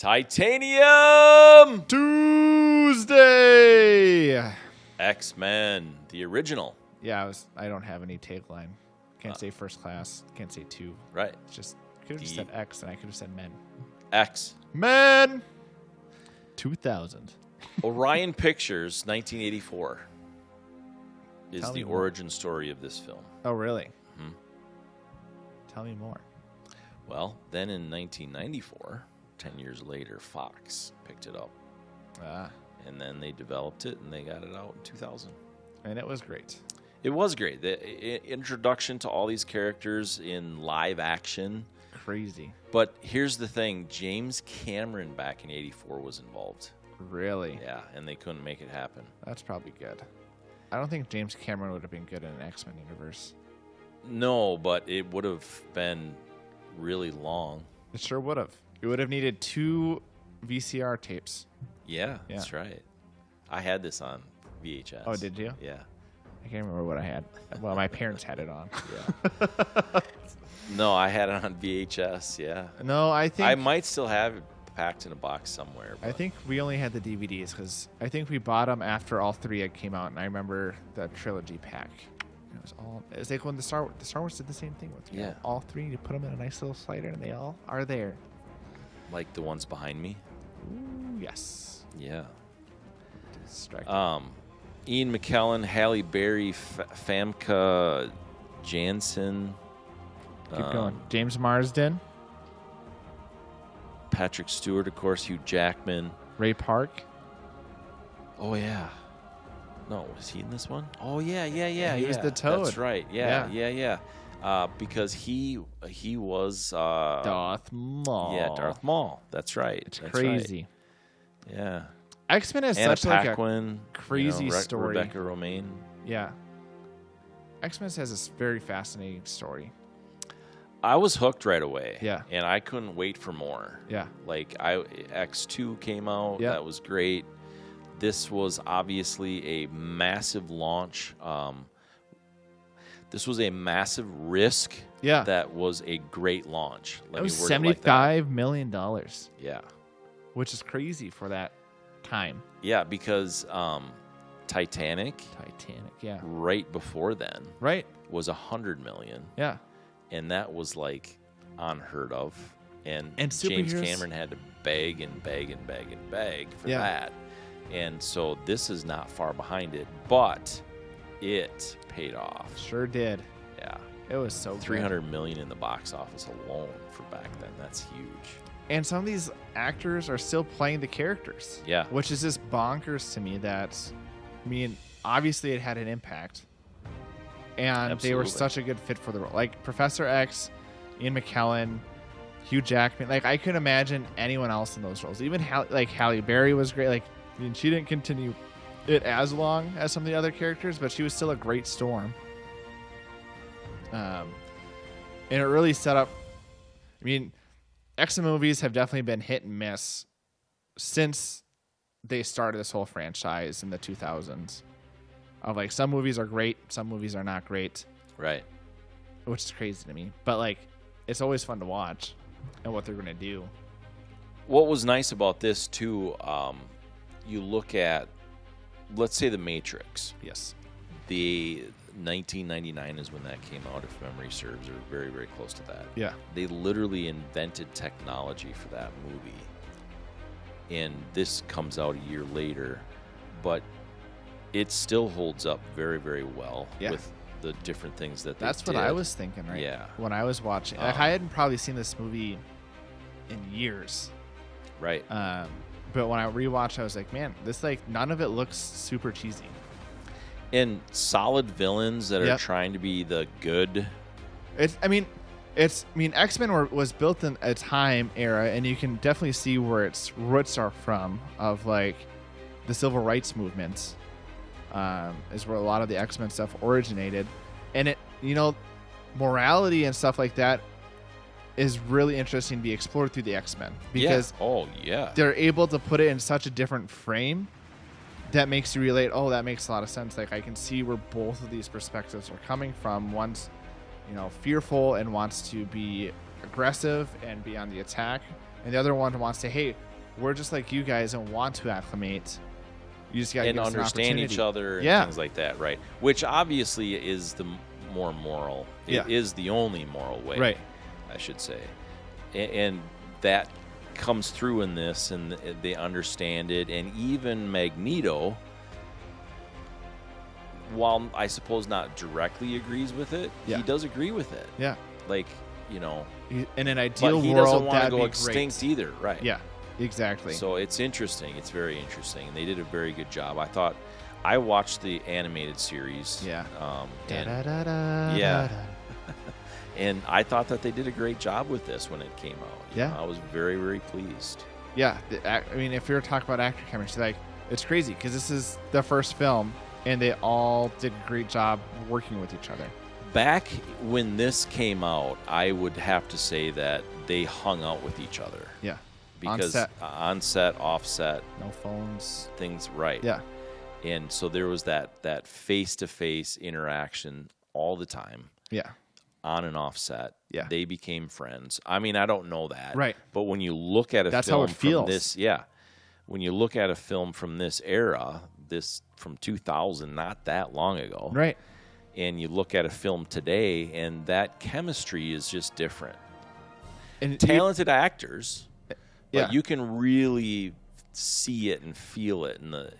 Titanium Tuesday. X-Men, the original. Yeah, I don't have any tagline. Can't say first class. Can't say two. Right. It's just could have just said X, and I could have said men. X. Men. 2000. Orion Pictures, 1984, is Tell the me more. origin story of this film. Oh, really? Mhm. Tell me more. Well, then in 1994, 10 years later, Fox picked it up. And then they developed it, and they got it out in 2000. And it was great. It was great. The introduction to all these characters in live action. Crazy. But here's the thing. James Cameron back in 84 was involved. Really? Yeah, and they couldn't make it happen. That's probably good. I don't think James Cameron would have been good in an X-Men universe. No, but it would have been really long. It sure would have. It would have needed 2 VCR tapes. Yeah, that's right. I had this on VHS. Oh, did you? Yeah. I can't remember what I had. Well, my parents had it on. Yeah. No, I had it on VHS, yeah. No, I think... I might still have it packed in a box somewhere. I think we only had the DVDs because I think we bought them after all 3 had came out, and I remember the trilogy pack. It was like when the Star Wars did the same thing with all 3. You put them in a nice little slider, and they all are there. Like the ones behind me? Ooh, yes. Yeah. Distracting. Ian McKellen, Halle Berry, Famke Janssen. Keep going. James Marsden. Patrick Stewart, of course. Hugh Jackman. Ray Park. Oh, yeah. No, was he in this one? Oh, yeah. He was the Toad. That's right. Yeah. Because he was... Darth Maul. Yeah, Darth Maul. That's right. It's That's crazy. Right. Yeah. X-Men has Anna such like Paquin, a crazy story. Rebecca Romijn. Yeah. X-Men has this very fascinating story. I was hooked right away. Yeah. And I couldn't wait for more. Yeah. Like X2 came out. Yeah. That was great. This was obviously a massive launch. This was a massive risk. Yeah. That was a great launch. It was $75 million. Yeah. Which is crazy for that time. Yeah, because Titanic, yeah. right before then, right, was $100 million. Yeah. And that was like unheard of. And James Cameron had to beg for that. And so this is not far behind it, but it paid off. Sure did. Yeah. It was so $300 million in the box office alone for back then. That's huge. And some of these actors are still playing the characters. Yeah. Which is just bonkers to me that, I mean, obviously it had an impact. And They were such a good fit for the role. Like Professor X, Ian McKellen, Hugh Jackman. Like I couldn't imagine anyone else in those roles. Even Halle Berry was great. Like, I mean, she didn't continue it as long as some of the other characters, but she was still a great Storm. And it really set up, I mean, X-Men movies have definitely been hit and miss since they started this whole franchise in the 2000s. Of like, some movies are great, some movies are not great. Right. Which is crazy to me. But like, it's always fun to watch and what they're going to do. What was nice about this too, you look at, let's say The Matrix. Yes. The 1999 is when that came out, if memory serves, or very, very close to that. Yeah. They literally invented technology for that movie. And this comes out a year later, but it still holds up very, very well with the different things that they That's did. what I was thinking, right? Yeah. When I was watching. Like, I hadn't probably seen this movie in years. Right. But when I rewatched, I was like, man, this, like, none of it looks super cheesy. And solid villains that are trying to be the good. X-Men was built in a time era, and you can definitely see where its roots are from, of like the civil rights movement, is where a lot of the X-Men stuff originated. And it, morality and stuff like that is really interesting to be explored through the X-Men, because they're able to put it in such a different frame that makes you relate. Oh, that makes a lot of sense. Like, I can see where both of these perspectives are coming from. One's, fearful and wants to be aggressive and be on the attack, and the other one wants to, hey, we're just like you guys and want to acclimate. You just got to understand each other and things like that, right? Which obviously is the more moral. It is the only moral way, right? I should say, and that comes through in this, and they understand it. And even Magneto, while I suppose not directly agrees with it, he does agree with it. Yeah, like in an ideal world, he doesn't want to go be extinct great. either, right? Yeah. Exactly. So it's interesting. It's very interesting. And they did a very good job. I watched the animated series. Yeah. And I thought that they did a great job with this when it came out. Yeah. I was very, very pleased. Yeah. I mean, if you're talking about actor chemistry, like, it's crazy because this is the first film and they all did a great job working with each other. Back when this came out, I would have to say that they hung out with each other. Yeah. Because on set, off set, no phones, things right. Yeah, and so there was that face-to-face interaction all the time. Yeah, on and off set. Yeah, they became friends. I mean, I don't know that, right? But when you look at that's film how it feels. From this, when you look at a film from this era, this from 2000, not that long ago, right? And you look at a film today, and that chemistry is just different. And talented actors. But you can really see it and feel it in the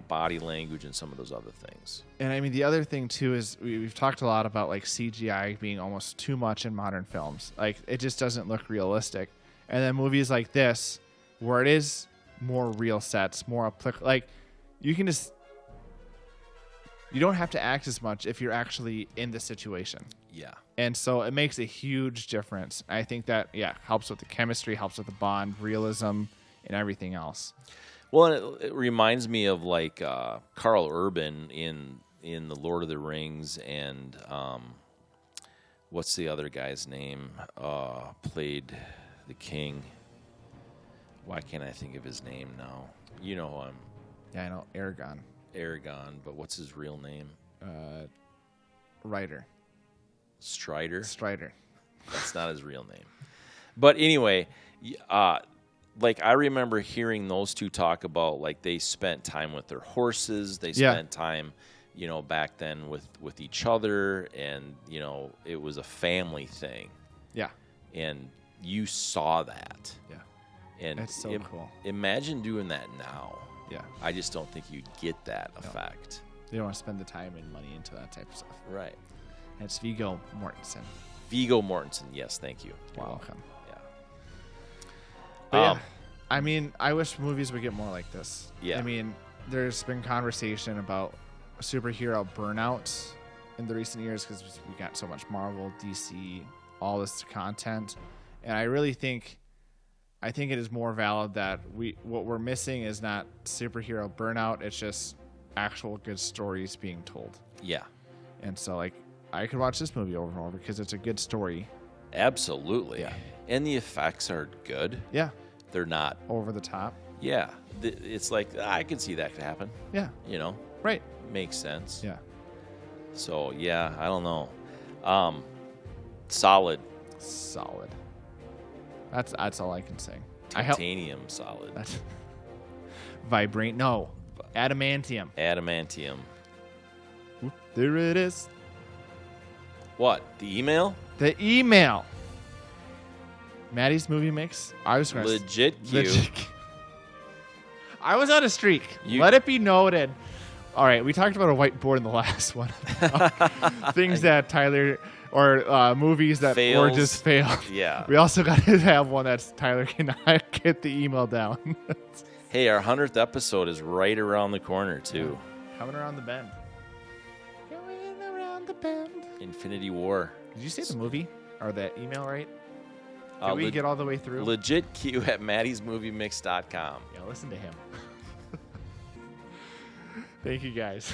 body language and some of those other things. And I mean, the other thing too is we've talked a lot about like CGI being almost too much in modern films. Like it just doesn't look realistic. And then movies like this, where it is more real sets, more applicable. Like you don't have to act as much if you're actually in the situation. Yeah. And so it makes a huge difference. I think that, helps with the chemistry, helps with the bond, realism, and everything else. Well, it reminds me of like Carl Urban in The Lord of the Rings and what's the other guy's name? Played the king. Why can't I think of his name now? You know who I'm... Yeah, I know. Aragon, but what's his real name? Ryder. Strider. That's not his real name. But anyway, like I remember hearing those two talk about like they spent time with their horses. They spent time, back then with each other, and it was a family thing. Yeah. And you saw that. Yeah. And that's so cool. Imagine doing that now. Yeah. I just don't think you get that effect. You don't want to spend the time and money into that type of stuff. Right. It's Viggo Mortensen. Yes, thank you. You're welcome. Yeah. But I mean, I wish movies would get more like this. Yeah. I mean, there's been conversation about superhero burnout in the recent years because we got so much Marvel, DC, all this content. And I really think it is more valid that what we're missing is not superhero burnout. It's just actual good stories being told. Yeah. And so, like, I could watch this movie over and over because it's a good story. Absolutely. Yeah. And the effects are good. Yeah. They're not over the top. Yeah. It's like, I can see that could happen. Yeah. Right. Makes sense. Yeah. So, yeah, I don't know. Solid. That's all I can say. Titanium solid. That's vibrate. No. Adamantium. Oop, there it is. What? The email? The email. Maddie's movie mix. I was legit cute. I was on a streak. Let it be noted. All right, we talked about a whiteboard in the last one. Things that Tyler or movies that fails. Or just failed. Yeah. We also got to have one that's Tyler cannot get the email down. Hey, our 100th episode is right around the corner too. Coming around the bend. Infinity War. Did you say the movie or the email right? Did we get all the way through? LegitQ at Maddie'sMovieMix.com. Yeah, listen to him. Thank you, guys.